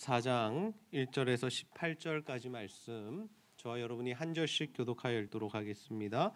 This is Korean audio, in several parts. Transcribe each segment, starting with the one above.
24장 1절에서 18절까지 말씀 저와 여러분이 한 절씩 교독하여 읽도록 하겠습니다.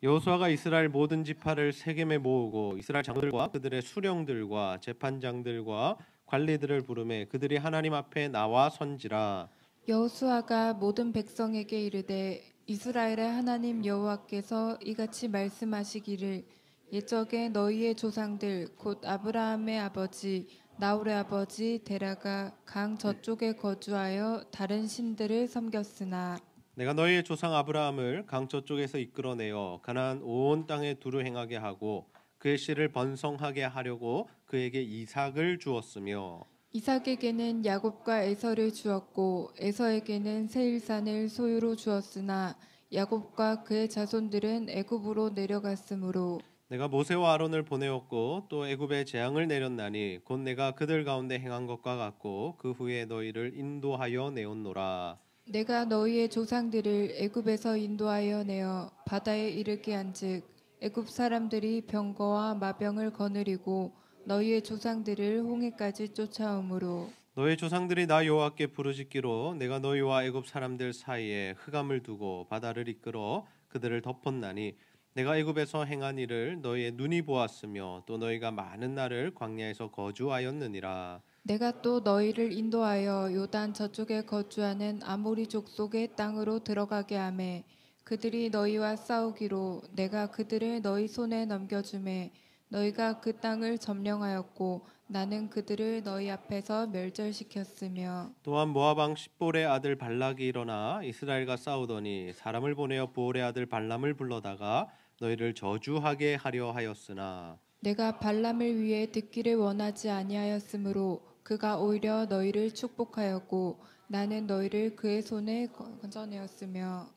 여호수아가 이스라엘 모든 지파를 세겜에 모으고 이스라엘 장로들과 그들의 수령들과 재판장들과 관리들을 부르매 그들이 하나님 앞에 나와 선지라. 여호수아가 모든 백성에게 이르되 이스라엘의 하나님 여호와께서 이같이 말씀하시기를 옛적에 너희의 조상들 곧 아브라함의 아버지 나홀의 아버지 데라가 강 저쪽에 거주하여 다른 신들을 섬겼으나 내가 너희의 조상 아브라함을 강 저쪽에서 이끌어내어 가나안 온 땅에 두루 행하게 하고 그의 씨를 번성하게 하려고 그에게 이삭을 주었으며 이삭에게는 야곱과 에서를 주었고 에서에게는 세일산을 소유로 주었으나 야곱과 그의 자손들은 애굽으로 내려갔으므로 내가 모세와 아론을 보내었고 또 애굽에 재앙을 내렸나니 곧 내가 그들 가운데 행한 것과 같고 그 후에 너희를 인도하여 내었노라. 내가 너희의 조상들을 애굽에서 인도하여 내어 바다에 이르게 한즉 애굽 사람들이 병거와 마병을 거느리고 너희의 조상들을 홍해까지 쫓아오므로 너희 조상들이 나 여호와께 부르짖기로 내가 너희와 애굽 사람들 사이에 흑암을 두고 바다를 이끌어 그들을 덮었나니 내가 애굽에서 행한 일을 너희의 눈이 보았으며 또 너희가 많은 날을 광야에서 거주하였느니라. 내가 또 너희를 인도하여 요단 저쪽에 거주하는 아모리 족속의 땅으로 들어가게 하매 그들이 너희와 싸우기로 내가 그들을 너희 손에 넘겨주매 너희가 그 땅을 점령하였고 나는 그들을 너희 앞에서 멸절시켰으며 또한 모압 왕 십볼의 아들 발락이 일어나 이스라엘과 싸우더니 사람을 보내어 부올의 아들 발람을 불러다가 너희를 저주하게 하려 하였으나 내가 발람을 위해 듣기를 원하지 아니하였으므로 그가 오히려 너희를 축복하였고 나는 너희를 그의 손에 건져내었으며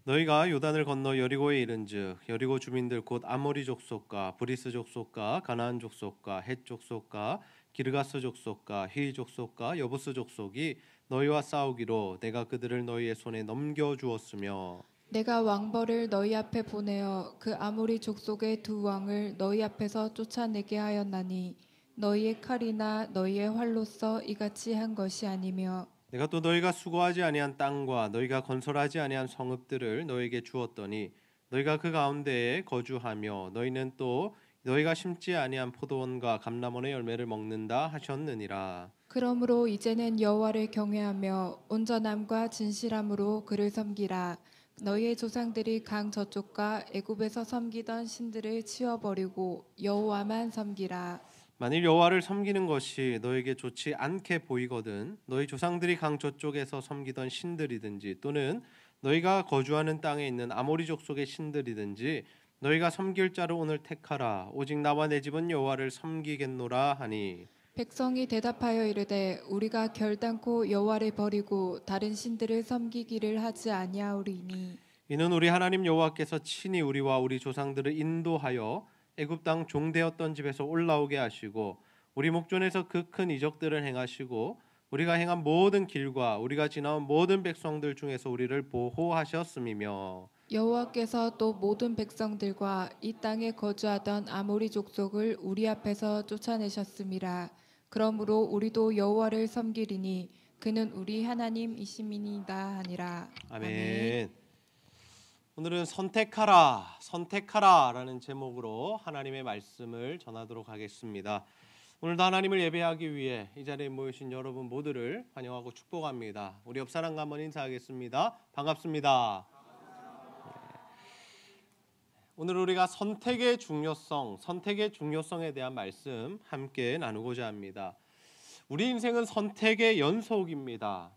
너희가 요단을 건너 여리고에 이른즉 여리고 주민들 곧 아모리 족속과 브리스 족속과 가나안 족속과 헷 족속과 기르가스 족속과 히 족속과 여부스 족속이 너희와 싸우기로 내가 그들을 너희의 손에 넘겨 주었으며 내가 왕벌을 너희 앞에 보내어 그 아모리 족속의 두 왕을 너희 앞에서 쫓아내게 하였나니 너희의 칼이나 너희의 활로서 이같이 한 것이 아니며 내가 또 너희가 수고하지 아니한 땅과 너희가 건설하지 아니한 성읍들을 너희에게 주었더니 너희가 그 가운데에 거주하며 너희는 또 너희가 심지 아니한 포도원과 감람원의 열매를 먹는다 하셨느니라. 그러므로 이제는 여호와를 경외하며 온전함과 진실함으로 그를 섬기라. 너희의 조상들이 강 저쪽과 애굽에서 섬기던 신들을 치워버리고 여호와만 섬기라. 만일 여호와를 섬기는 것이 너에게 좋지 않게 보이거든 너희 조상들이 강 저쪽에서 섬기던 신들이든지 또는 너희가 거주하는 땅에 있는 아모리 족속의 신들이든지 너희가 섬길 자를 오늘 택하라. 오직 나와 내 집은 여호와를 섬기겠노라 하니 백성이 대답하여 이르되 우리가 결단코 여호와를 버리고 다른 신들을 섬기기를 하지 아니하오리니 이는 우리 하나님 여호와께서 친히 우리와 우리 조상들을 인도하여 애굽 땅 종되었던 집에서 올라오게 하시고 우리 목전에서 그 큰 이적들을 행하시고 우리가 행한 모든 길과 우리가 지나온 모든 백성들 중에서 우리를 보호하셨음이며 여호와께서 또 모든 백성들과 이 땅에 거주하던 아모리 족속을 우리 앞에서 쫓아내셨음이라. 그러므로 우리도 여호와를 섬기리니 그는 우리 하나님이심이니이다 하니라. 아멘. 오늘은 선택하라라는 제목으로 하나님의 말씀을 전하도록 하겠습니다. 오늘도 하나님을 예배하기 위해 이 자리에 모이신 여러분 모두를 환영하고 축복합니다. 우리 옆 사람과 한번 인사하겠습니다. 반갑습니다. 오늘 우리가 선택의 중요성에 대한 말씀 함께 나누고자 합니다. 우리 인생은 선택의 연속입니다.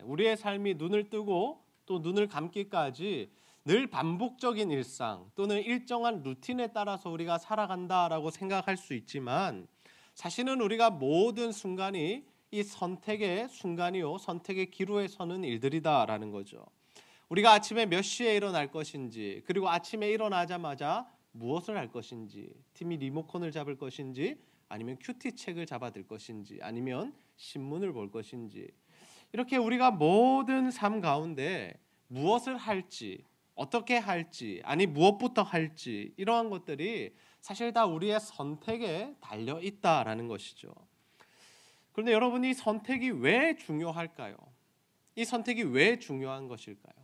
우리의 삶이 눈을 뜨고 또 눈을 감기까지 늘 반복적인 일상 또는 일정한 루틴에 따라서 우리가 살아간다라고 생각할 수 있지만 사실은 우리가 모든 순간이 이 선택의 순간이요 선택의 기로에 서는 일들이다라는 거죠. 우리가 아침에 몇 시에 일어날 것인지 그리고 아침에 일어나자마자 무엇을 할 것인지 TV 리모컨을 잡을 것인지 아니면 큐티책을 잡아들 것인지 아니면 신문을 볼 것인지 이렇게 우리가 모든 삶 가운데 무엇을 할지 어떻게 할지 아니 무엇부터 할지 이러한 것들이 사실 다 우리의 선택에 달려 있다라는 것이죠. 그런데 여러분, 이 선택이 왜 중요할까요? 이 선택이 왜 중요한 것일까요?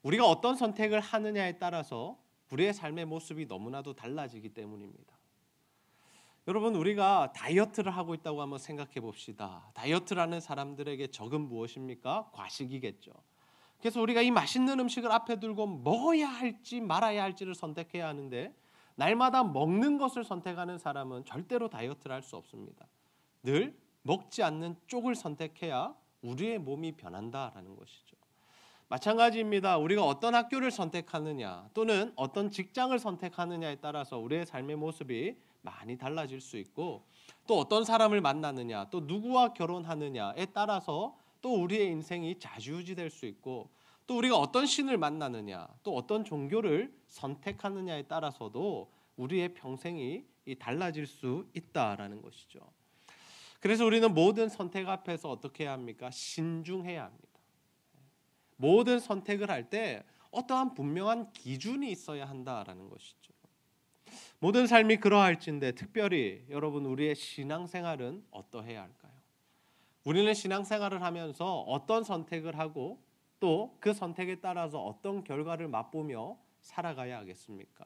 우리가 어떤 선택을 하느냐에 따라서 우리의 삶의 모습이 너무나도 달라지기 때문입니다. 여러분, 우리가 다이어트를 하고 있다고 한번 생각해 봅시다. 다이어트를 하는 사람들에게 적은 무엇입니까? 과식이겠죠. 그래서 우리가 이 맛있는 음식을 앞에 두고 먹어야 할지 말아야 할지를 선택해야 하는데, 날마다 먹는 것을 선택하는 사람은 절대로 다이어트를 할 수 없습니다. 늘 먹지 않는 쪽을 선택해야 우리의 몸이 변한다라는 것이죠. 마찬가지입니다. 우리가 어떤 학교를 선택하느냐 또는 어떤 직장을 선택하느냐에 따라서 우리의 삶의 모습이 많이 달라질 수 있고, 또 어떤 사람을 만나느냐, 또 누구와 결혼하느냐에 따라서 또 우리의 인생이 좌지우지될 수 있고, 또 우리가 어떤 신을 만나느냐, 또 어떤 종교를 선택하느냐에 따라서도 우리의 평생이 달라질 수 있다라는 것이죠. 그래서 우리는 모든 선택 앞에서 어떻게 해야 합니까? 신중해야 합니다. 모든 선택을 할 때 어떠한 분명한 기준이 있어야 한다라는 것이죠. 모든 삶이 그러할진데 특별히 여러분, 우리의 신앙생활은 어떠해야 할까요? 우리는 신앙생활을 하면서 어떤 선택을 하고 또 그 선택에 따라서 어떤 결과를 맛보며 살아가야 하겠습니까?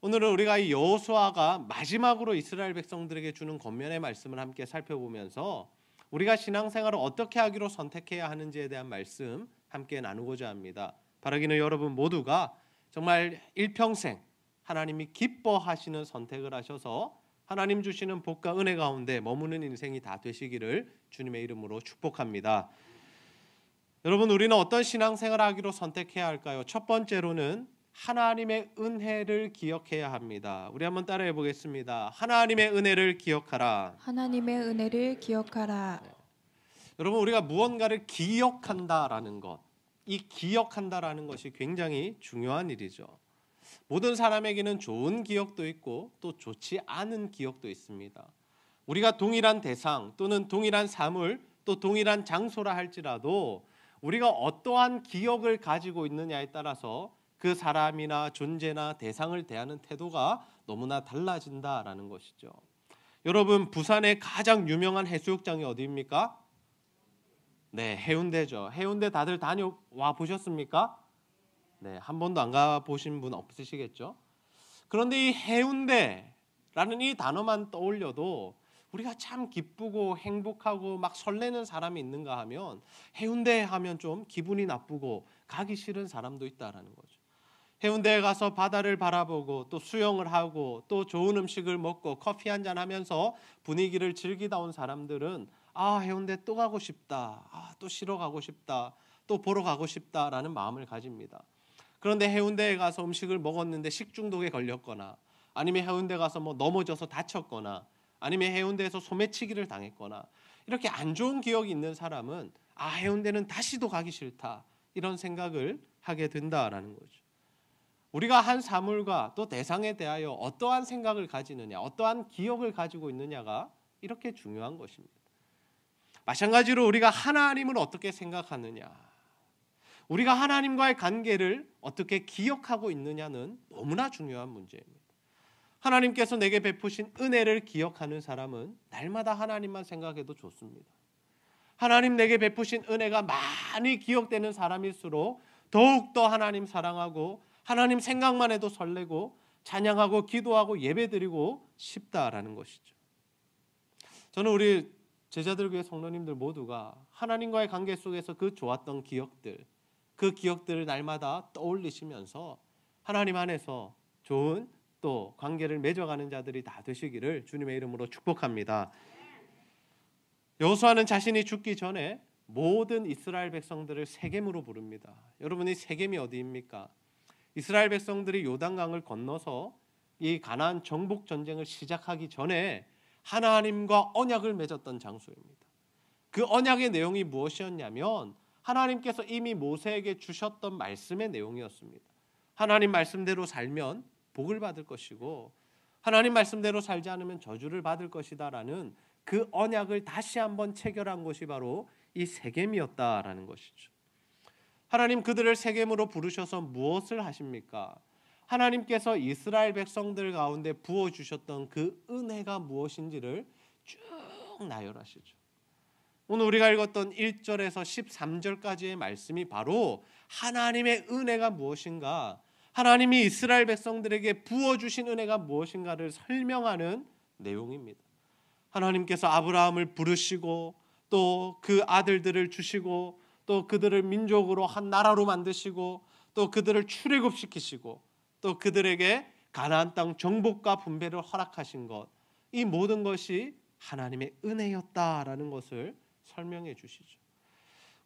오늘은 우리가 이 여호수아가 마지막으로 이스라엘 백성들에게 주는 권면의 말씀을 함께 살펴보면서 우리가 신앙생활을 어떻게 하기로 선택해야 하는지에 대한 말씀 함께 나누고자 합니다. 바라기는 여러분 모두가 정말 일평생 하나님이 기뻐하시는 선택을 하셔서 하나님 주시는 복과 은혜 가운데 머무는 인생이 다 되시기를 주님의 이름으로 축복합니다. 여러분, 우리는 어떤 신앙생활을 하기로 선택해야 할까요? 첫 번째로는 하나님의 은혜를 기억해야 합니다. 우리 한번 따라해 보겠습니다. 하나님의 은혜를 기억하라. 하나님의 은혜를 기억하라. 여러분, 우리가 무언가를 기억한다라는 것, 이 기억한다라는 것이 굉장히 중요한 일이죠. 모든 사람에게는 좋은 기억도 있고 또 좋지 않은 기억도 있습니다. 우리가 동일한 대상 또는 동일한 사물 또 동일한 장소라 할지라도 우리가 어떠한 기억을 가지고 있느냐에 따라서 그 사람이나 존재나 대상을 대하는 태도가 너무나 달라진다라는 것이죠. 여러분, 부산의 가장 유명한 해수욕장이 어디입니까? 네, 해운대죠. 해운대 다들 다녀와 보셨습니까? 네, 한 번도 안 가보신 분 없으시겠죠? 그런데 이 해운대라는 이 단어만 떠올려도 우리가 참 기쁘고 행복하고 막 설레는 사람이 있는가 하면, 해운대 하면 좀 기분이 나쁘고 가기 싫은 사람도 있다라는 거죠. 해운대에 가서 바다를 바라보고 또 수영을 하고 또 좋은 음식을 먹고 커피 한잔 하면서 분위기를 즐기다 온 사람들은 해운대 또 가고 싶다, 또 쉬러 가고 싶다, 또 보러 가고 싶다라는 마음을 가집니다. 그런데 해운대에 가서 음식을 먹었는데 식중독에 걸렸거나, 아니면 해운대 가서 넘어져서 다쳤거나, 아니면 해운대에서 소매치기를 당했거나, 이렇게 안 좋은 기억이 있는 사람은 해운대는 다시도 가기 싫다, 이런 생각을 하게 된다라는 거죠. 우리가 한 사물과 또 대상에 대하여 어떠한 생각을 가지느냐, 어떠한 기억을 가지고 있느냐가 이렇게 중요한 것입니다. 마찬가지로 우리가 하나님을 어떻게 생각하느냐, 우리가 하나님과의 관계를 어떻게 기억하고 있느냐는 너무나 중요한 문제입니다. 하나님께서 내게 베푸신 은혜를 기억하는 사람은 날마다 하나님만 생각해도 좋습니다. 하나님 내게 베푸신 은혜가 많이 기억되는 사람일수록 더욱더 하나님 사랑하고 하나님 생각만 해도 설레고 찬양하고 기도하고 예배드리고 싶다라는 것이죠. 저는 우리 제자들 교회 성도님들 모두가 하나님과의 관계 속에서 그 좋았던 기억들, 그 기억들을 날마다 떠올리시면서 하나님 안에서 좋은 또 관계를 맺어가는 자들이 다 되시기를 주님의 이름으로 축복합니다. 여호수아는 자신이 죽기 전에 모든 이스라엘 백성들을 세겜으로 부릅니다. 여러분이 세겜이 어디입니까? 이스라엘 백성들이 요단강을 건너서 이 가나안 정복 전쟁을 시작하기 전에 하나님과 언약을 맺었던 장소입니다. 그 언약의 내용이 무엇이었냐면 하나님께서 이미 모세에게 주셨던 말씀의 내용이었습니다. 하나님 말씀대로 살면 복을 받을 것이고 하나님 말씀대로 살지 않으면 저주를 받을 것이다라는 그 언약을 다시 한번 체결한 것이 바로 이 세겜이었다라는 것이죠. 하나님 그들을 세겜으로 부르셔서 무엇을 하십니까? 하나님께서 이스라엘 백성들 가운데 부어주셨던 그 은혜가 무엇인지를 쭉 쭉 나열하시죠. 오늘 우리가 읽었던 1절에서 13절까지의 말씀이 바로 하나님의 은혜가 무엇인가, 하나님이 이스라엘 백성들에게 부어주신 은혜가 무엇인가를 설명하는 내용입니다. 하나님께서 아브라함을 부르시고 또 그 아들들을 주시고 또 그들을 민족으로 한 나라로 만드시고 또 그들을 출애굽시키시고 또 그들에게 가나안 땅 정복과 분배를 허락하신 것, 이 모든 것이 하나님의 은혜였다라는 것을 설명해 주시죠.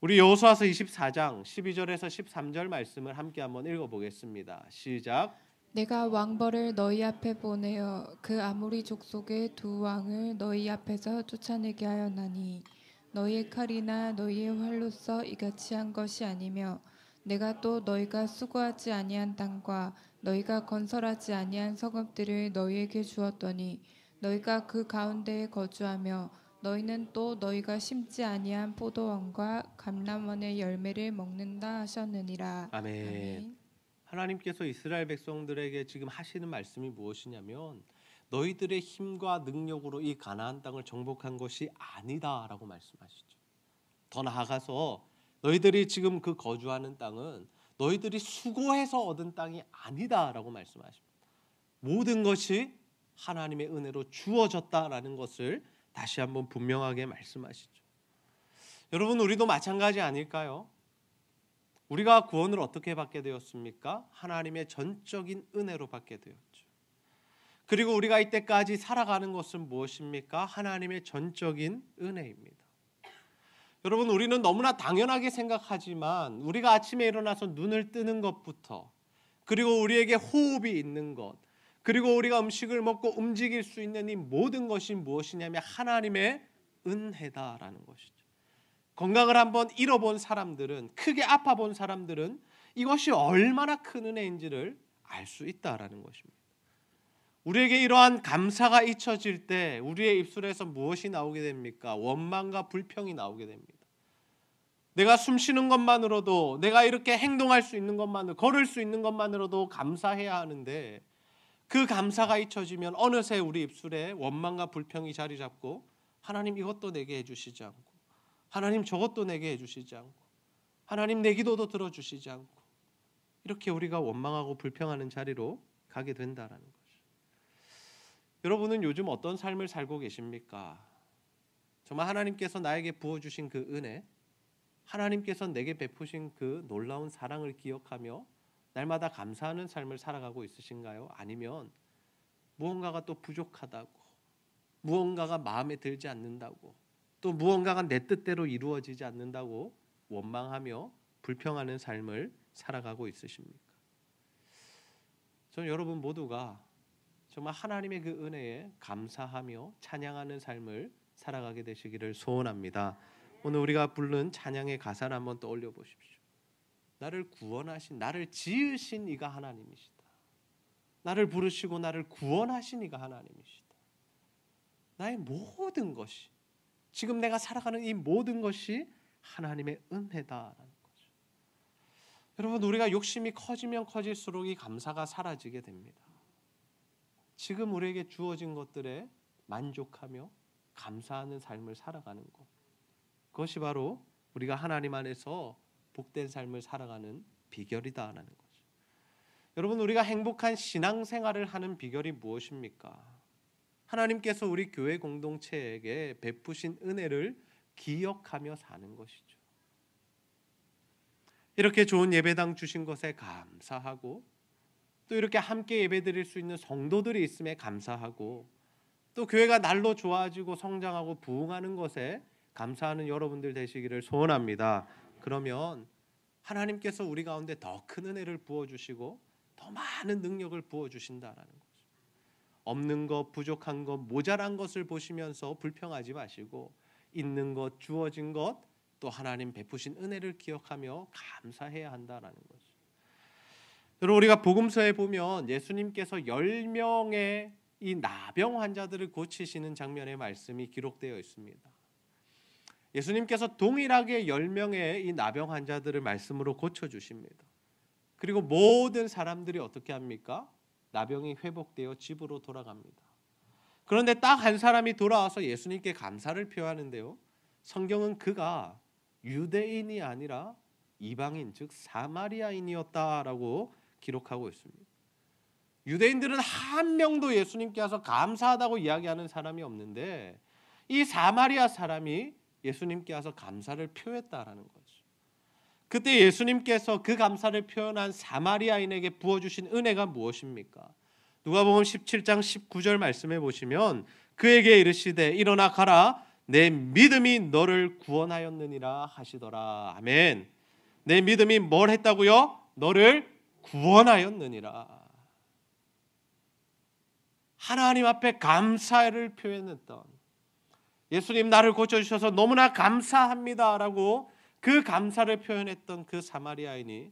우리 여호수아서 24장 12절에서 13절 말씀을 함께 한번 읽어보겠습니다. 시작. 내가 왕벌을 너희 앞에 보내어 그 아모리 족속의 두 왕을 너희 앞에서 쫓아내게 하였나니 너희의 칼이나 너희의 활로서 이같이 한 것이 아니며 내가 또 너희가 수고하지 아니한 땅과 너희가 건설하지 아니한 성읍들을 너희에게 주었더니 너희가 그 가운데에 거주하며 너희는 또 너희가 심지 아니한 포도원과 감람원의 열매를 먹는다 하셨느니라. 아멘. 아멘. 하나님께서 이스라엘 백성들에게 지금 하시는 말씀이 무엇이냐면 너희들의 힘과 능력으로 이 가나안 땅을 정복한 것이 아니다라고 말씀하시죠. 더 나아가서 너희들이 지금 그 거주하는 땅은 너희들이 수고해서 얻은 땅이 아니다라고 말씀하십니다. 모든 것이 하나님의 은혜로 주어졌다라는 것을 다시 한번 분명하게 말씀하시죠. 여러분, 우리도 마찬가지 아닐까요? 우리가 구원을 어떻게 받게 되었습니까? 하나님의 전적인 은혜로 받게 되었죠. 그리고 우리가 이때까지 살아가는 것은 무엇입니까? 하나님의 전적인 은혜입니다. 여러분, 우리는 너무나 당연하게 생각하지만 우리가 아침에 일어나서 눈을 뜨는 것부터, 그리고 우리에게 호흡이 있는 것, 그리고 우리가 음식을 먹고 움직일 수 있는 이 모든 것이 무엇이냐면 하나님의 은혜다라는 것이죠. 건강을 한번 잃어본 사람들은, 크게 아파본 사람들은 이것이 얼마나 큰 은혜인지를 알 수 있다라는 것입니다. 우리에게 이러한 감사가 잊혀질 때 우리의 입술에서 무엇이 나오게 됩니까? 원망과 불평이 나오게 됩니다. 내가 숨 쉬는 것만으로도, 내가 이렇게 행동할 수 있는 것만으로, 걸을 수 있는 것만으로도 감사해야 하는데 그 감사가 잊혀지면 어느새 우리 입술에 원망과 불평이 자리 잡고 하나님 이것도 내게 해주시지 않고, 하나님 저것도 내게 해주시지 않고, 하나님 내 기도도 들어주시지 않고, 이렇게 우리가 원망하고 불평하는 자리로 가게 된다라는 거죠. 여러분은 요즘 어떤 삶을 살고 계십니까? 정말 하나님께서 나에게 부어주신 그 은혜, 하나님께서 내게 베푸신 그 놀라운 사랑을 기억하며 날마다 감사하는 삶을 살아가고 있으신가요? 아니면 무언가가 또 부족하다고, 무언가가 마음에 들지 않는다고, 또 무언가가 내 뜻대로 이루어지지 않는다고 원망하며 불평하는 삶을 살아가고 있으십니까? 저는 여러분 모두가 정말 하나님의 그 은혜에 감사하며 찬양하는 삶을 살아가게 되시기를 소원합니다. 오늘 우리가 부른 찬양의 가사를 한번 떠올려 보십시오. 나를 구원하신, 나를 지으신 이가 하나님이시다. 나를 부르시고 나를 구원하신 이가 하나님이시다. 나의 모든 것이, 지금 내가 살아가는 이 모든 것이 하나님의 은혜다라는 거죠. 여러분, 우리가 욕심이 커지면 커질수록 이 감사가 사라지게 됩니다. 지금 우리에게 주어진 것들에 만족하며 감사하는 삶을 살아가는 것, 그것이 바로 우리가 하나님 안에서 복된 삶을 살아가는 비결이다라는 거죠. 여러분, 우리가 행복한 신앙생활을 하는 비결이 무엇입니까? 하나님께서 우리 교회 공동체에게 베푸신 은혜를 기억하며 사는 것이죠. 이렇게 좋은 예배당 주신 것에 감사하고, 또 이렇게 함께 예배드릴 수 있는 성도들이 있음에 감사하고, 또 교회가 날로 좋아지고 성장하고 부흥하는 것에 감사하는 여러분들 되시기를 소원합니다. 그러면 하나님께서 우리 가운데 더 큰 은혜를 부어주시고 더 많은 능력을 부어주신다라는 거죠. 없는 것, 부족한 것, 모자란 것을 보시면서 불평하지 마시고 있는 것, 주어진 것, 또 하나님 베푸신 은혜를 기억하며 감사해야 한다라는 거죠. 여러분, 우리가 복음서에 보면 예수님께서 10명의 이 나병 환자들을 고치시는 장면의 말씀이 기록되어 있습니다. 예수님께서 동일하게 10명의 이 나병 환자들을 말씀으로 고쳐주십니다. 그리고 모든 사람들이 어떻게 합니까? 나병이 회복되어 집으로 돌아갑니다. 그런데 딱 한 사람이 돌아와서 예수님께 감사를 표하는데요. 성경은 그가 유대인이 아니라 이방인, 즉 사마리아인이었다라고 기록하고 있습니다. 유대인들은 한 명도 예수님께 와서 감사하다고 이야기하는 사람이 없는데 이 사마리아 사람이 예수님께 와서 감사를 표했다라는 거죠. 그때 예수님께서 그 감사를 표현한 사마리아인에게 부어주신 은혜가 무엇입니까? 누가복음 17장 19절 말씀해 보시면 그에게 이르시되 일어나 가라 내 믿음이 너를 구원하였느니라 하시더라. 아멘. 내 믿음이 뭘 했다고요? 너를 구원하였느니라. 하나님 앞에 감사를 표현했던, 예수님 나를 고쳐주셔서 너무나 감사합니다 라고 그 감사를 표현했던 그 사마리아인이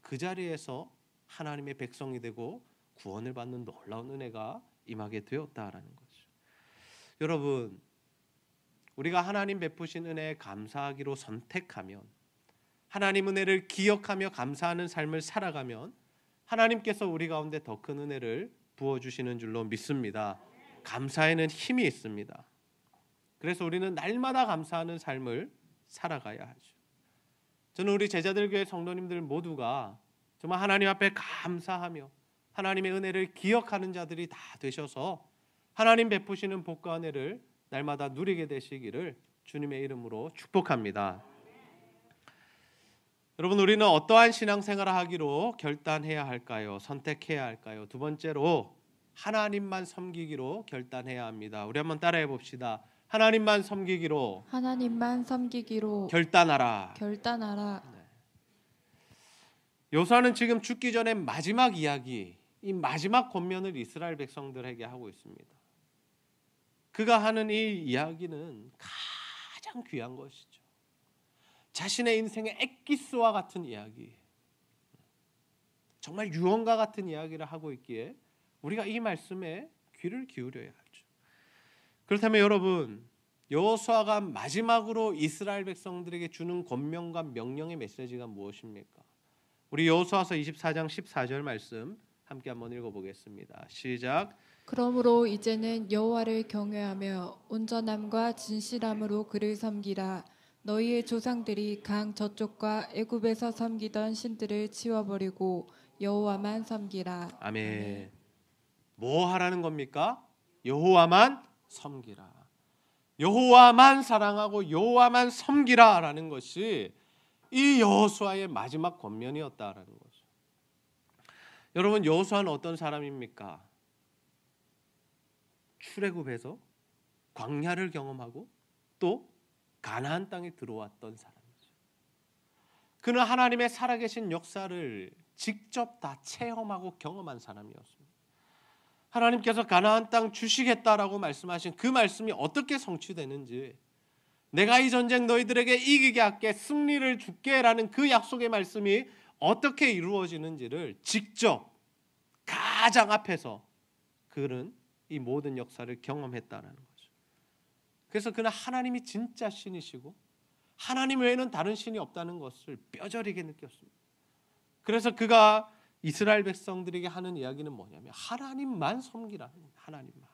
그 자리에서 하나님의 백성이 되고 구원을 받는 놀라운 은혜가 임하게 되었다라는 거죠. 여러분, 우리가 하나님 베푸신 은혜에 감사하기로 선택하면, 하나님 은혜를 기억하며 감사하는 삶을 살아가면 하나님께서 우리 가운데 더 큰 은혜를 부어주시는 줄로 믿습니다. 감사에는 힘이 있습니다. 그래서 우리는 날마다 감사하는 삶을 살아가야 하죠. 저는 우리 제자들 교회 성도님들 모두가 정말 하나님 앞에 감사하며 하나님의 은혜를 기억하는 자들이 다 되셔서 하나님 베푸시는 복과 은혜를 날마다 누리게 되시기를 주님의 이름으로 축복합니다. 여러분, 우리는 어떠한 신앙생활을 하기로 결단해야 할까요? 선택해야 할까요? 두 번째로 하나님만 섬기기로 결단해야 합니다. 우리 한번 따라해 봅시다. 하나님만 섬기기로 결단하라. 여호수아는 지금 죽기 전에 마지막 이야기, 이 마지막 권면을 이스라엘 백성들에게 하고 있습니다. 그가 하는 이 이야기는 가장 귀한 것이죠. 자신의 인생의 엑기스와 같은 이야기, 정말 유언과 같은 이야기를 하고 있기에 우리가 이 말씀에 귀를 기울여야 하죠. 그렇다면 여러분, 여호수아가 마지막으로 이스라엘 백성들에게 주는 권명과 명령의 메시지가 무엇입니까? 우리 여호수아서 24장 14절 말씀 함께 한번 읽어보겠습니다. 시작. 그러므로 이제는 여호와를 경외하며 온전함과 진실함으로 그를 섬기라. 너희의 조상들이 강 저쪽과 애굽에서 섬기던 신들을 치워버리고 여호와만 섬기라. 아멘. 뭐 하라는 겁니까? 여호와만 섬기라. 여호와만 사랑하고 여호와만 섬기라라는 것이 이 여호수아의 마지막 권면이었다라는 거죠. 여러분, 여호수아는 어떤 사람입니까? 출애굽에서 광야를 경험하고 또 가나안 땅에 들어왔던 사람이죠. 그는 하나님의 살아계신 역사를 직접 다 체험하고 경험한 사람이었습니다. 하나님께서 가나안 땅 주시겠다라고 말씀하신 그 말씀이 어떻게 성취되는지, 내가 이 전쟁 너희들에게 이기게 할게, 승리를 줄게라는 그 약속의 말씀이 어떻게 이루어지는지를 직접 가장 앞에서 그는 이 모든 역사를 경험했다는 거죠. 그래서 그는 하나님이 진짜 신이시고 하나님 외에는 다른 신이 없다는 것을 뼈저리게 느꼈습니다. 그래서 그가 이스라엘 백성들에게 하는 이야기는 뭐냐면 하나님만 섬기라는 거예요. 하나님만.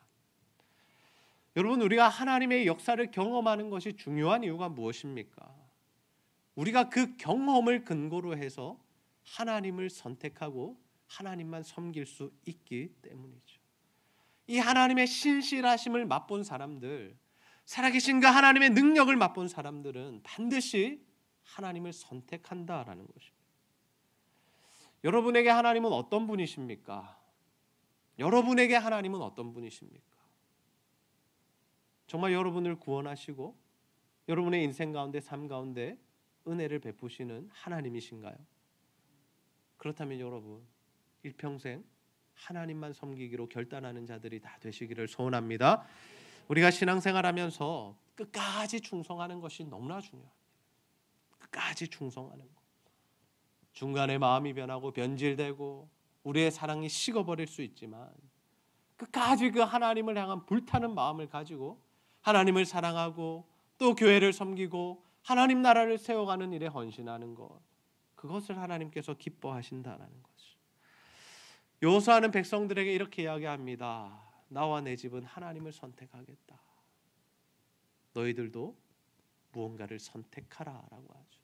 여러분, 우리가 하나님의 역사를 경험하는 것이 중요한 이유가 무엇입니까? 우리가 그 경험을 근거로 해서 하나님을 선택하고 하나님만 섬길 수 있기 때문이죠. 이 하나님의 신실하심을 맛본 사람들, 살아계신 그 하나님의 능력을 맛본 사람들은 반드시 하나님을 선택한다라는 것입니다. 여러분에게 하나님은 어떤 분이십니까? 여러분에게 하나님은 어떤 분이십니까? 정말 여러분을 구원하시고 여러분의 인생 가운데, 삶 가운데 은혜를 베푸시는 하나님이신가요? 그렇다면 여러분, 일평생 하나님만 섬기기로 결단하는 자들이 다 되시기를 소원합니다. 우리가 신앙생활하면서 끝까지 충성하는 것이 너무나 중요합니다. 끝까지 충성하는 것. 중간에 마음이 변하고 변질되고 우리의 사랑이 식어버릴 수 있지만 끝까지 그 하나님을 향한 불타는 마음을 가지고 하나님을 사랑하고 또 교회를 섬기고 하나님 나라를 세워가는 일에 헌신하는 것, 그것을 하나님께서 기뻐하신다라는 거죠. 여호수아는 백성들에게 이렇게 이야기합니다. 나와 내 집은 하나님을 선택하겠다. 너희들도 무언가를 선택하라라고 하죠.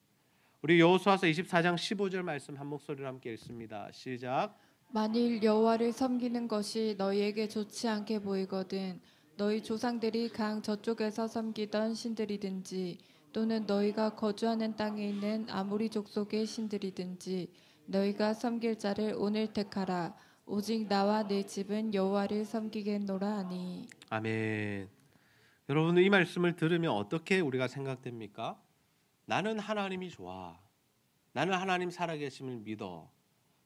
우리 여호수아서 24장 15절 말씀 한 목소리로 함께 읽습니다. 시작. 만일 여호와를 섬기는 것이 너희에게 좋지 않게 보이거든 너희 조상들이 강 저쪽에서 섬기던 신들이든지 또는 너희가 거주하는 땅에 있는 아모리 족속의 신들이든지 너희가 섬길 자를 오늘 택하라. 오직 나와 내 집은 여호와를 섬기겠노라 하니. 아멘. 여러분, 이 말씀을 들으면 어떻게 우리가 생각됩니까? 나는 하나님이 좋아. 나는 하나님 살아계심을 믿어.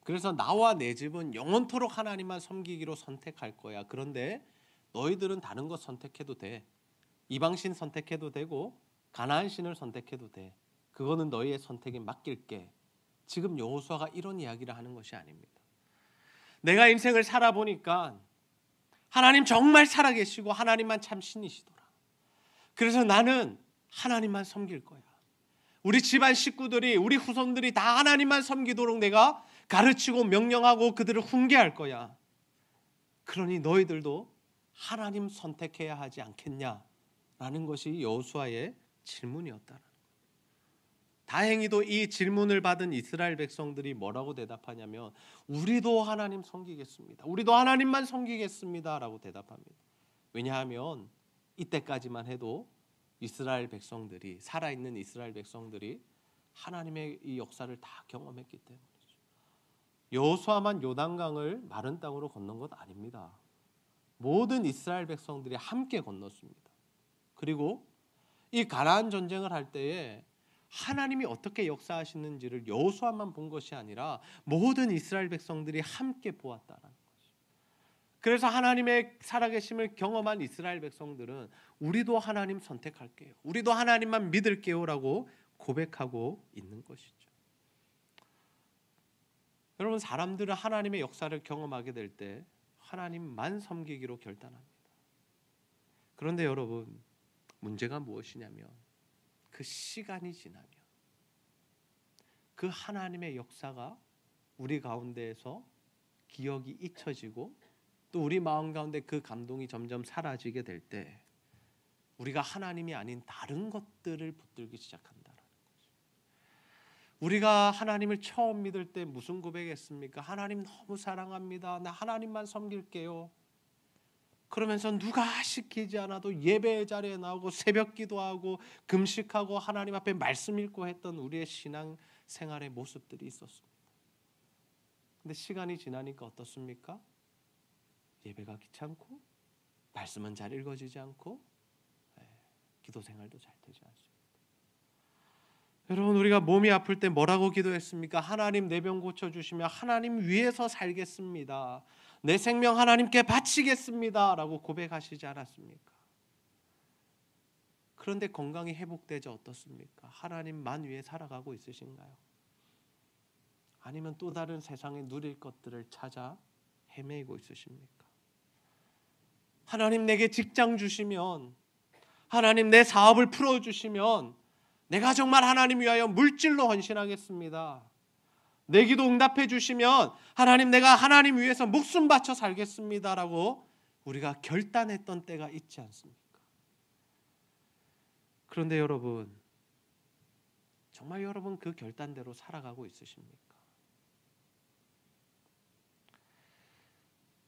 그래서 나와 내 집은 영원토록 하나님만 섬기기로 선택할 거야. 그런데 너희들은 다른 것 선택해도 돼. 이방신 선택해도 되고 가나안 신을 선택해도 돼. 그거는 너희의 선택에 맡길게. 지금 여호수아가 이런 이야기를 하는 것이 아닙니다. 내가 인생을 살아보니까 하나님 정말 살아계시고 하나님만 참 신이시더라. 그래서 나는 하나님만 섬길 거야. 우리 집안 식구들이, 우리 후손들이 다 하나님만 섬기도록 내가 가르치고 명령하고 그들을 훈계할 거야. 그러니 너희들도 하나님 선택해야 하지 않겠냐라는 것이 여호수아의 질문이었다는 거예요. 다행히도 이 질문을 받은 이스라엘 백성들이 뭐라고 대답하냐면 우리도 하나님 섬기겠습니다. 우리도 하나님만 섬기겠습니다 라고 대답합니다. 왜냐하면 이때까지만 해도 이스라엘 백성들이, 살아있는 이스라엘 백성들이 하나님의 이 역사를 다 경험했기 때문이죠. 여호수아만 요단강을 마른 땅으로 건넌 것 아닙니다. 모든 이스라엘 백성들이 함께 건넜습니다. 그리고 이 가나안 전쟁을 할 때에 하나님이 어떻게 역사하시는지를 여호수아만 본 것이 아니라 모든 이스라엘 백성들이 함께 보았다는 거죠. 그래서 하나님의 살아계심을 경험한 이스라엘 백성들은 우리도 하나님 선택할게요. 우리도 하나님만 믿을게요 라고 고백하고 있는 것이죠. 여러분, 사람들은 하나님의 역사를 경험하게 될 때 하나님만 섬기기로 결단합니다. 그런데 여러분, 문제가 무엇이냐면 그 시간이 지나면 그 하나님의 역사가 우리 가운데에서 기억이 잊혀지고 또 우리 마음 가운데 그 감동이 점점 사라지게 될 때 우리가 하나님이 아닌 다른 것들을 붙들기 시작한다라는 거죠. 우리가 하나님을 처음 믿을 때 무슨 고백했습니까? 하나님 너무 사랑합니다. 나 하나님만 섬길게요. 그러면서 누가 시키지 않아도 예배 자리에 나오고 새벽 기도하고 금식하고 하나님 앞에 말씀 읽고 했던 우리의 신앙 생활의 모습들이 있었습니다. 근데 시간이 지나니까 어떻습니까? 예배가 귀찮고 말씀은 잘 읽어지지 않고 기도 생활도 잘 되지 않습니다. 여러분, 우리가 몸이 아플 때 뭐라고 기도했습니까? 하나님 내 병 고쳐주시며 하나님 위해서 살겠습니다. 내 생명 하나님께 바치겠습니다 라고 고백하시지 않았습니까? 그런데 건강이 회복되지 어떻습니까? 하나님만 위해 살아가고 있으신가요? 아니면 또 다른 세상에 누릴 것들을 찾아 헤매고 있으십니까? 하나님 내게 직장 주시면, 하나님 내 사업을 풀어주시면 내가 정말 하나님 위하여 물질로 헌신하겠습니다. 내 기도 응답해 주시면 하나님 내가 하나님 위해서 목숨 바쳐 살겠습니다 라고 우리가 결단했던 때가 있지 않습니까? 그런데 여러분, 정말 여러분 그 결단대로 살아가고 있으십니까?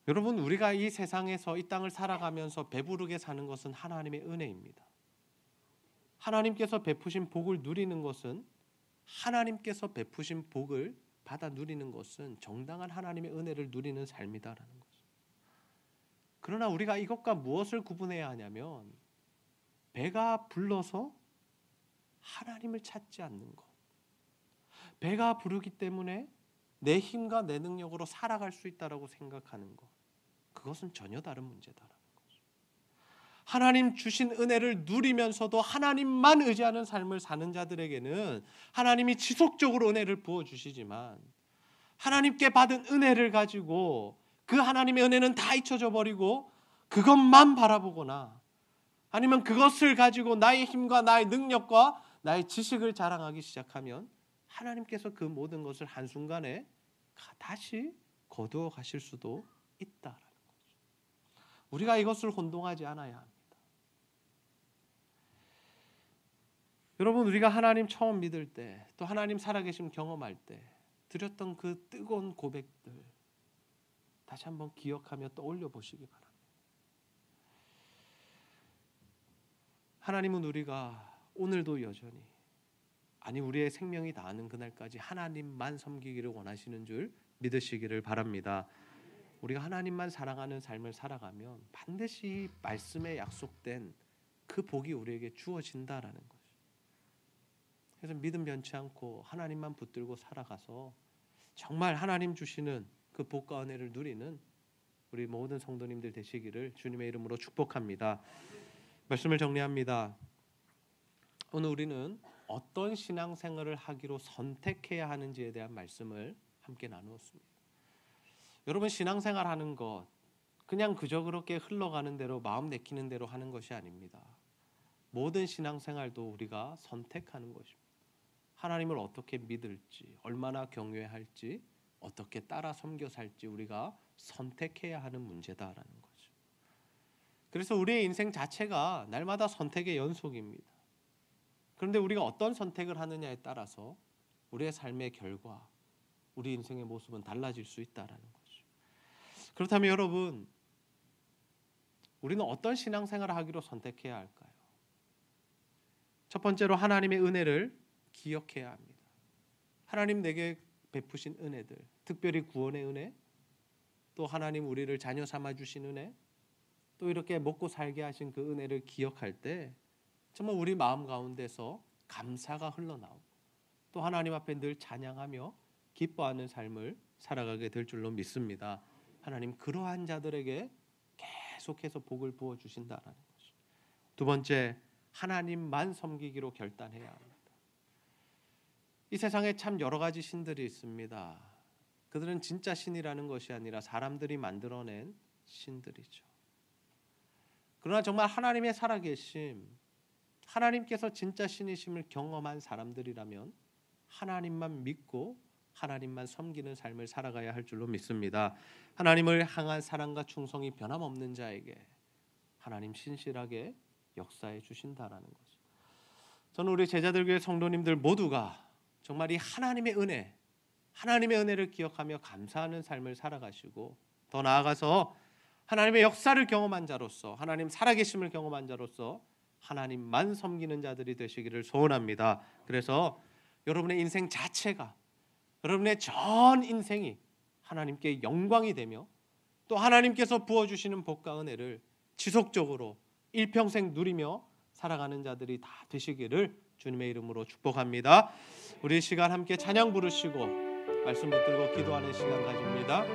여러분, 우리가 이 세상에서 이 땅을 살아가면서 배부르게 사는 것은 하나님의 은혜입니다. 하나님께서 베푸신 복을 누리는 것은, 하나님께서 베푸신 복을 받아 누리는 것은 정당한 하나님의 은혜를 누리는 삶이다라는 거죠. 그러나 우리가 이것과 무엇을 구분해야 하냐면 배가 불러서 하나님을 찾지 않는 것, 배가 부르기 때문에 내 힘과 내 능력으로 살아갈 수 있다라고 생각하는 것, 그것은 전혀 다른 문제다라는 거죠. 하나님 주신 은혜를 누리면서도 하나님만 의지하는 삶을 사는 자들에게는 하나님이 지속적으로 은혜를 부어주시지만, 하나님께 받은 은혜를 가지고 그 하나님의 은혜는 다 잊혀져 버리고 그것만 바라보거나 아니면 그것을 가지고 나의 힘과 나의 능력과 나의 지식을 자랑하기 시작하면 하나님께서 그 모든 것을 한순간에 다시 거두어 가실 수도 있다라는 거죠. 우리가 이것을 혼동하지 않아야 합니다. 여러분, 우리가 하나님 처음 믿을 때, 또 하나님 살아계심 경험할 때 드렸던 그 뜨거운 고백들 다시 한번 기억하며 떠올려 보시기 바랍니다. 하나님은 우리가 오늘도 여전히, 아니 우리의 생명이 다하는 그날까지 하나님만 섬기기를 원하시는 줄 믿으시기를 바랍니다. 우리가 하나님만 사랑하는 삶을 살아가면 반드시 말씀에 약속된 그 복이 우리에게 주어진다라는 것이죠. 그래서 믿음 변치 않고 하나님만 붙들고 살아가서 정말 하나님 주시는 그 복과 은혜를 누리는 우리 모든 성도님들 되시기를 주님의 이름으로 축복합니다. 말씀을 정리합니다. 오늘 우리는 어떤 신앙생활을 하기로 선택해야 하는지에 대한 말씀을 함께 나누었습니다. 여러분, 신앙생활 하는 것 그냥 그저 그렇게 흘러가는 대로 마음 내키는 대로 하는 것이 아닙니다. 모든 신앙생활도 우리가 선택하는 것입니다. 하나님을 어떻게 믿을지, 얼마나 경외할지, 어떻게 따라 섬겨 살지 우리가 선택해야 하는 문제다라는 거죠. 그래서 우리의 인생 자체가 날마다 선택의 연속입니다. 그런데 우리가 어떤 선택을 하느냐에 따라서 우리의 삶의 결과, 우리 인생의 모습은 달라질 수 있다라는 거죠. 그렇다면 여러분, 우리는 어떤 신앙생활을 하기로 선택해야 할까요? 첫 번째로 하나님의 은혜를 기억해야 합니다. 하나님 내게 베푸신 은혜들, 특별히 구원의 은혜, 또 하나님 우리를 자녀 삼아 주신 은혜, 또 이렇게 먹고 살게 하신 그 은혜를 기억할 때 정말 우리 마음 가운데서 감사가 흘러나오고 또 하나님 앞에 늘 찬양하며 기뻐하는 삶을 살아가게 될 줄로 믿습니다. 하나님 그러한 자들에게 계속해서 복을 부어주신다는 것이죠. 두 번째, 하나님만 섬기기로 결단해야 합니다. 이 세상에 참 여러 가지 신들이 있습니다. 그들은 진짜 신이라는 것이 아니라 사람들이 만들어낸 신들이죠. 그러나 정말 하나님의 살아계심, 하나님께서 진짜 신이심을 경험한 사람들이라면 하나님만 믿고 하나님만 섬기는 삶을 살아가야 할 줄로 믿습니다. 하나님을 향한 사랑과 충성이 변함없는 자에게 하나님 신실하게 역사해 주신다라는 거죠. 저는 우리 제자들교회 성도님들 모두가 정말 이 하나님의 은혜, 하나님의 은혜를 기억하며 감사하는 삶을 살아가시고 더 나아가서 하나님의 역사를 경험한 자로서, 하나님 살아계심을 경험한 자로서 하나님만 섬기는 자들이 되시기를 소원합니다. 그래서 여러분의 인생 자체가, 여러분의 전 인생이 하나님께 영광이 되며 또 하나님께서 부어주시는 복과 은혜를 지속적으로 일평생 누리며 살아가는 자들이 다 되시기를 주님의 이름으로 축복합니다. 우리 시간 함께 찬양 부르시고 말씀 붙들고 기도하는 시간 가집니다.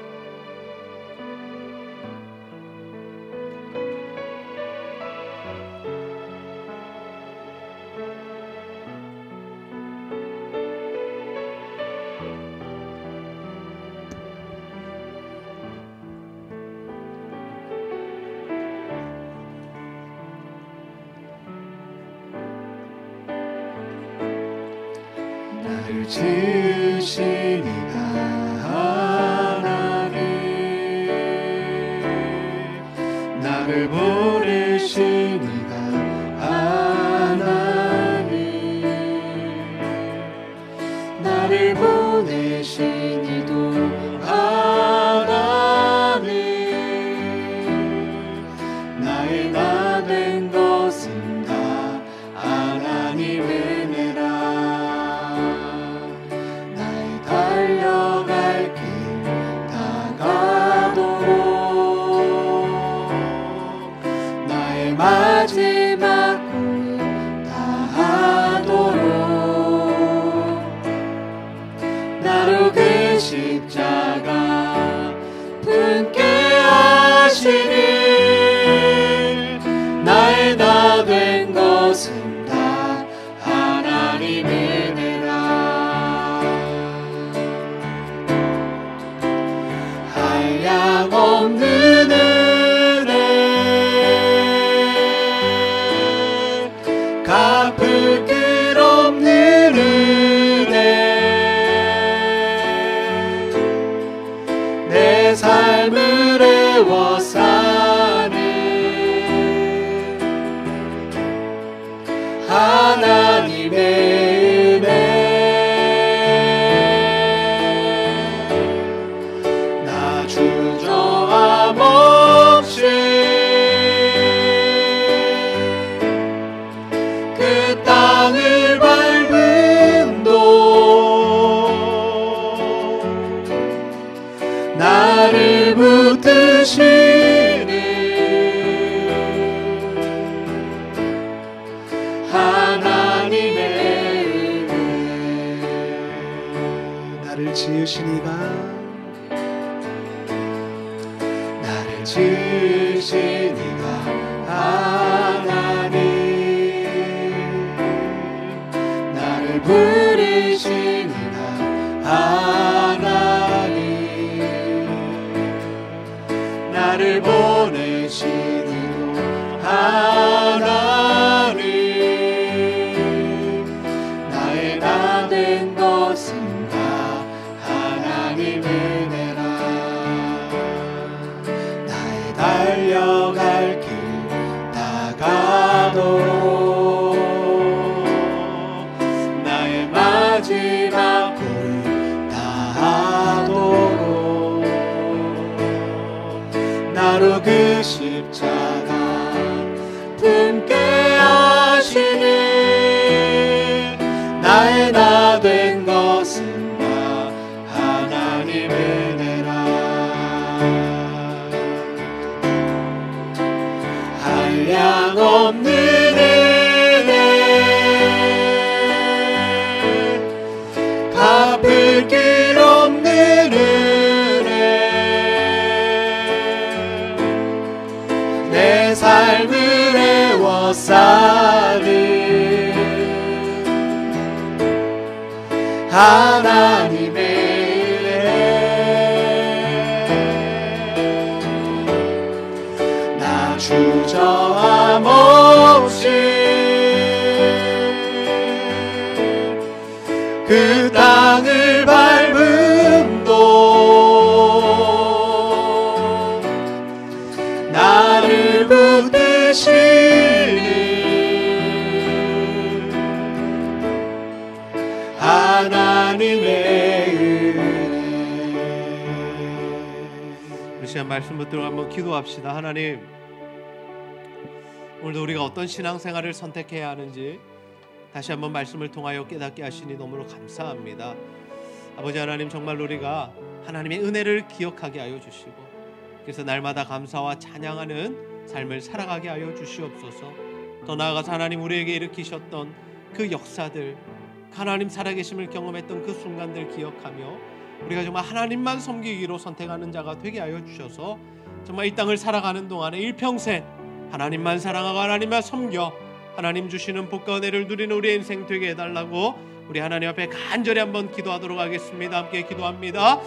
나를 지으신 이가 하나님, 나를 보내신 이가 하나님, 나를 보내신 이도 하나님, 나의 나 된 것은 다 하나님의 마지막 꿈 다하도록 나로 그 십자가 품게 하시니 나의 나 된 것은 다 하나님의 은혜라. 한량없는 갚을 길 없는 은혜, 붙드시는 하나님의 은혜. 나를 지으신 이가 나를 지으신 이가 하나님 나를 부르신 이가 하나님 나를 보내신 이도 하나님 나의 나 된 것은 다 하나님 은혜라 나의 달려갈 길 다가도록 나의 마지막 골을 다하도록 나로 그 십자가 품게 하시는 나의 나 된 것은 다 하나님 은혜라 한량 없는 은혜 갚을 길 없는 은혜 내 삶을 애워싸는 하나님의 은혜 나 주저함 없이 그 땅을 밟음도 나를 붙드시는 하나님의 은혜. 우리 시간 말씀 붙들고 한번 기도합시다. 하나님, 오늘도 우리가 어떤 신앙생활을 선택해야 하는지 다시 한번 말씀을 통하여 깨닫게 하시니 너무나 감사합니다. 아버지 하나님, 정말 우리가 하나님의 은혜를 기억하게 하여 주시고 그래서 날마다 감사와 찬양하는 삶을 살아가게 하여 주시옵소서. 더 나아가서 하나님 우리에게 일으키셨던 그 역사들, 하나님 살아계심을 경험했던 그 순간들 기억하며 우리가 정말 하나님만 섬기기로 선택하는 자가 되게 하여 주셔서 정말 이 땅을 살아가는 동안에 일평생 하나님만 사랑하고 하나님만 섬겨 하나님 주시는 복과 은혜를 누리는 우리의 인생 되게 해달라고 우리 하나님 앞에 간절히 한번 기도하도록 하겠습니다. 함께 기도합니다.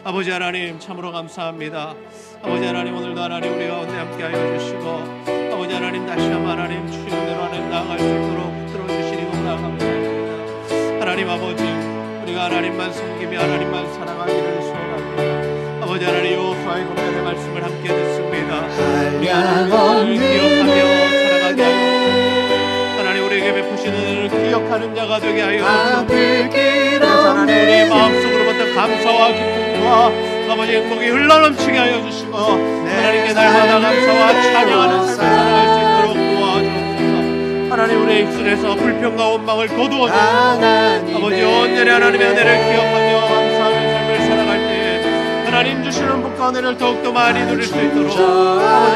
아버지 하나님, 참으로 감사합니다. 아버지 하나님, 오늘도 하나님 우리 가운데 함께 하여 주시고 아버지 하나님, 다시 한번 하나님 주시는 대로 하나님 나아갈 수 있도록 붙들어 주시니 너무나 감사합니다. 하나님 아버지, 우리가 하나님만 섬기며 하나님만 사랑하기를 소원합니다. 아버지 하나님, 여호수아의 공간의 말씀을 함께 듣습니다. 한량 없는 기억하며 살아가게 하여 하나님 우리에게 베푸시는 은혜를 기억하는 자가 되게 하여 주옵소서. 하나님 우리의 마음속으로부터 감사와 기쁨과 아버지 행복이 흘러넘치게 하여 주시고 하나님께 날마다 감사와 찬양하는 삶을 살아갈 수 있도록 도와주옵소서. 하나님 우리의 입술에서 불평과 원망을 거두어주시고 아버지 온전히 하나님의 은혜를 기억하며 감사하는 삶을 살아갈 때에 하나님 주시는 복과 은혜를 더욱더 많이 누릴 수 있도록 아버지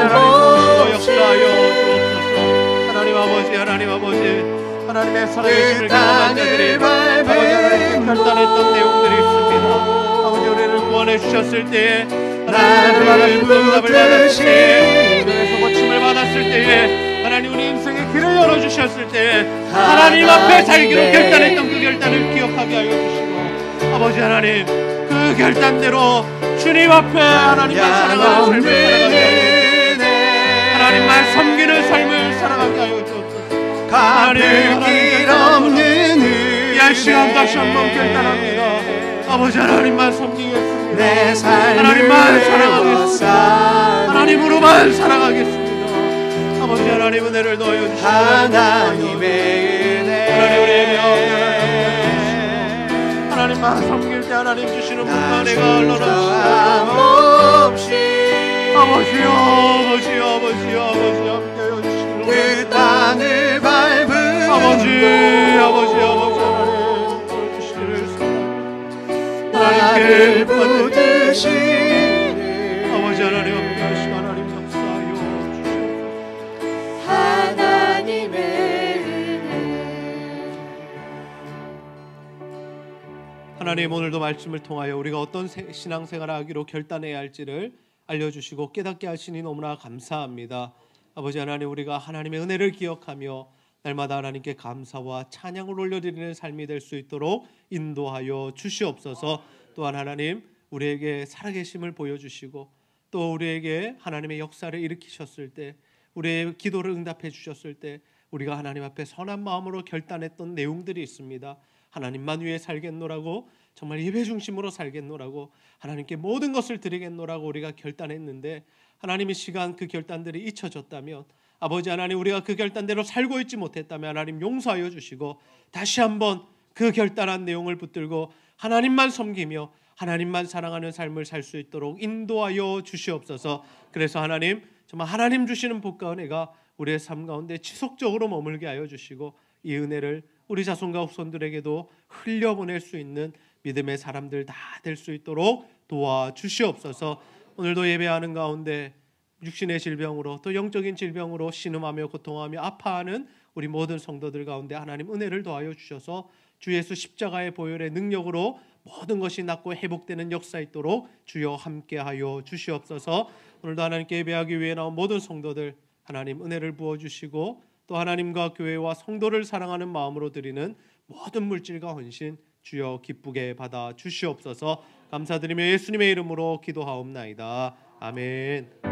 하나님 도우시고 역사하여 주옵소서. 하나님 아버지, 하나님 아버지, 하나님의 살아계심을 경험한 자들이 아버지 하나님께 결단했던 내용들이 있습니다. 아버지 우리를 구원해 주셨을 때에 하나님 하나님 응답을 받았을 때에 그래서 고침을 받았을 때에 하나님 우리 인생의 길을 열어주셨을 때에 하나님 앞에 살기로 결단했던 그 결단을 기억하게 하여 주시고 아버지 하나님 그 결단대로 주님 앞에 하나님만 살아가는 삶을 살아가게 하여 주시고 하나님만 섬기는 삶을 살아가게 하여 주옵소서. 갚을 길 없는 이 시간 다시 한번 결단합니다. 아버지 하나님만 섬기겠습니다. 내 삶을 하나님만 사랑하겠습니다. 사는 하나님으로만 살아가겠습니다. 아버지 하나님 은혜를 넣어 주시고 하나님의 은혜 하나님 우리의 하나님만 섬길 때 하나님 주시는 복과 은혜가 흘러넘치다. 아버지요 아버지요 아버지요 아버지 함께 하여 주시고 그 땅을 밟은 아버지 아버지 아버지 하나님 주시기를 나를 하나님께 붙드시는 아버지 하나님 함께 하시고 하나님, 오늘도 말씀을 통하여 우리가 어떤 신앙생활을 하기로 결단해야 할지를 알려주시고 깨닫게 하시니 너무나 감사합니다. 아버지 하나님, 우리가 하나님의 은혜를 기억하며 날마다 하나님께 감사와 찬양을 올려드리는 삶이 될 수 있도록 인도하여 주시옵소서. 또한 하나님, 우리에게 살아계심을 보여주시고 또 우리에게 하나님의 역사를 일으키셨을 때, 우리의 기도를 응답해 주셨을 때 우리가 하나님 앞에 선한 마음으로 결단했던 내용들이 있습니다. 하나님만 위해 살겠노라고, 정말 예배 중심으로 살겠노라고, 하나님께 모든 것을 드리겠노라고 우리가 결단했는데 하나님의 시간 그 결단들이 잊혀졌다면, 아버지 하나님, 우리가 그 결단대로 살고 있지 못했다면 하나님 용서하여 주시고 다시 한번 그 결단한 내용을 붙들고 하나님만 섬기며 하나님만 사랑하는 삶을 살 수 있도록 인도하여 주시옵소서. 그래서 하나님, 정말 하나님 주시는 복과 은혜가 우리의 삶 가운데 지속적으로 머물게 하여 주시고 이 은혜를 우리 자손과 후손들에게도 흘려보낼 수 있는 믿음의 사람들 다 될 수 있도록 도와주시옵소서. 오늘도 예배하는 가운데 육신의 질병으로 또 영적인 질병으로 신음하며 고통하며 아파하는 우리 모든 성도들 가운데 하나님 은혜를 더하여 주셔서 주 예수 십자가의 보혈의 능력으로 모든 것이 낫고 회복되는 역사 있도록 주여 함께하여 주시옵소서. 오늘도 하나님께 예배하기 위해 나온 모든 성도들 하나님 은혜를 부어주시고 또 하나님과 교회와 성도를 사랑하는 마음으로 드리는 모든 물질과 헌신 주여 기쁘게 받아 주시옵소서. 감사드리며 예수님의 이름으로 기도하옵나이다. 아멘.